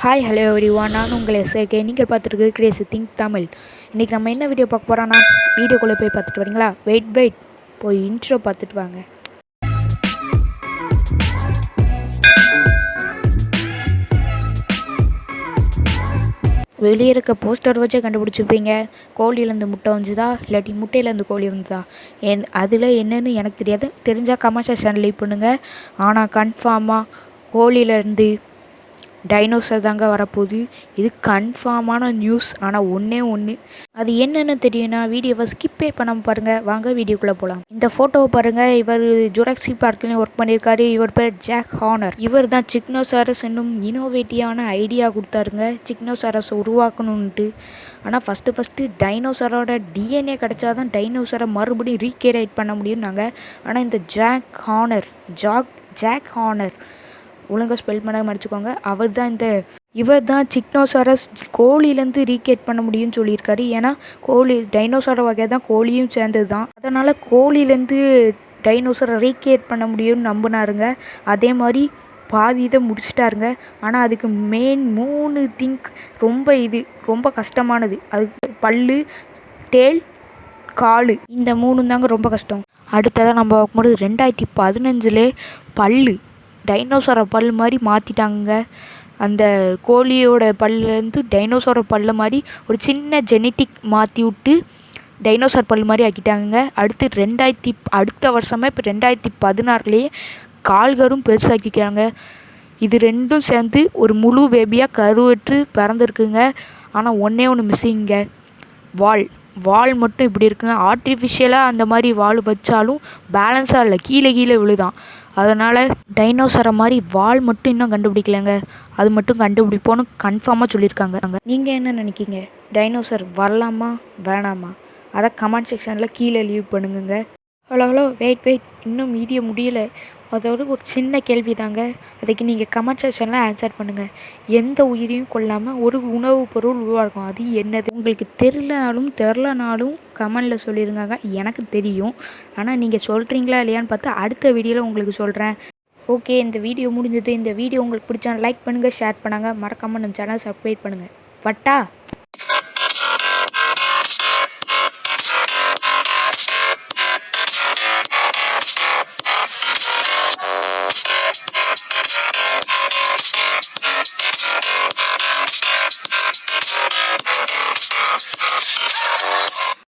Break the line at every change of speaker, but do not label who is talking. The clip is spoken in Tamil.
ஹாய் ஹலோ எவ்ரிவான், நான் உங்களை எஸ்ஏகே. நீங்கள் பார்த்துருக்கு கிரேசி திங்க் தமிழ். இன்றைக்கி நம்ம என்ன வீடியோ பார்க்க போகிறோன்னா, வீடியோக்குள்ளே போய் பார்த்துட்டு வரீங்களா? வெயிட் போய் இன்ட்ரோ பார்த்துட்டு வாங்க. வெளியே இருக்க போஸ்டர் வச்சே கண்டுபிடிச்சிருப்பீங்க. கோழியிலேருந்து முட்டை வந்துதா இல்லாட்டி முட்டையிலேருந்து கோழி வந்துதா? அதில் என்னென்னு எனக்கு தெரியாது. தெரிஞ்சால் கமெண்ட் செக்ஷன் லீவ் பண்ணுங்கள். ஆனால் கன்ஃபார்மாக கோழியிலேருந்து டைனோசர் தாங்க வரப்போகுது. இது கன்ஃபார்மான நியூஸ். ஆனால் ஒன்று அது என்னென்னு தெரியும்னா வீடியோவை ஸ்கிப்பே பண்ணாமல் பாருங்கள். வாங்க வீடியோக்குள்ளே போகலாம். இந்த ஃபோட்டோவை பாருங்கள். இவர் ஜுராசிக் பார்க்லேயும் ஒர்க் பண்ணியிருக்காரு. இவர் பேர் ஜாக் ஹானர். இவர் தான் சிக்னோசாரஸ் என்னும் இனோவேட்டிவான ஐடியா கொடுத்தாருங்க, சிக்னோசாரஸ் உருவாக்கணுன்ட்டு. ஆனால் ஃபஸ்ட்டு டைனோசரோட டிஎன்ஏ கிடச்சாதான் டைனோசரை மறுபடியும் ரீக்ரியேட் பண்ண முடியும்னாங்க. ஆனால் இந்த ஜாக் ஹானர் ஒழுங்காக ஸ்பெல் பண்ண மடிச்சுக்கோங்க. இவர் தான் சிக்னோசாரஸ் கோழிலேருந்து ரீக்ரியேட் பண்ண முடியும்னு சொல்லியிருக்காரு. ஏன்னா டைனோசார வகை தான் கோழியும் சேர்ந்தது தான். அதனால் கோழிலேருந்து டைனோசரை ரீக்ரியேட் பண்ண முடியும்னு நம்பினாருங்க. அதே மாதிரி பாதி இதை முடிச்சிட்டாருங்க. ஆனால் அதுக்கு மெயின் 3 திங்க் ரொம்ப கஷ்டமானது. அதுக்கு பல்லு, டேல், காலு, இந்த 3 தாங்க ரொம்ப கஷ்டம். அடுத்ததாக நம்ம பார்க்கும்போது 2015 பல்லு டைனோசரை பல் மாதிரி மாற்றிட்டாங்க. அந்த கோழியோட பல்லேருந்து டைனோசரோட பல்ல மாதிரி ஒரு சின்ன ஜெனட்டிக் மாற்றி விட்டு டைனோசர் பல் மாதிரி ஆக்கிட்டாங்க. அடுத்த வருஷமே இப்போ 2016 கால்கரும் பெருசாக்கிக்கிறாங்க. இது ரெண்டும் சேர்ந்து ஒரு முழு பேபியாக கருவற்று பிறந்திருக்குங்க. ஆனால் ஒன்று மிஸ்ஸிங்க, வால் மட்டும் இப்படி இருக்குங்க. ஆர்டிஃபிஷியலாக அந்த மாதிரி வால் வச்சாலும் பேலன்ஸாக இல்லை, கீழே விழுதான். அதனால் டைனோசரை மாதிரி வால் மட்டும் இன்னும் கண்டுபிடிக்கலைங்க. அது மட்டும் கண்டுபிடிப்போன்னு கன்ஃபார்மாக சொல்லியிருக்காங்க. நீங்கள் என்ன நினைக்கிங்க? டைனோசர் வரலாமா வேணாமா? அதை கமெண்ட் செக்ஷனில் கீழே லீவ் பண்ணுங்க. ஹலோ வெயிட் இன்னும் வீடியோ முடியலை. அதோட ஒரு சின்ன கேள்வி தாங்க. அதுக்கு நீங்கள் கமெண்ட் செக்ஷனில் ஆன்சர் பண்ணுங்கள். எந்த உயிரையும் கொல்லாமல் ஒரு உணவுப் பொருள் உருவாக்கும், அது என்னது? உங்களுக்கு தெரிலனாலும் கமெண்டில் சொல்லிடுங்க. எனக்கு தெரியும், ஆனால் நீங்கள் சொல்கிறீங்களா இல்லையான்னு பார்த்து அடுத்த வீடியோவில் உங்களுக்கு சொல்கிறேன். ஓகே, இந்த வீடியோ முடிஞ்சது. இந்த வீடியோ உங்களுக்கு பிடிச்சா லைக் பண்ணுங்கள், ஷேர் பண்ணுங்கள், மறக்காமல் நம்ம சேனல் சப்ஸ்கிரைப் பண்ணுங்கள். வட்டா.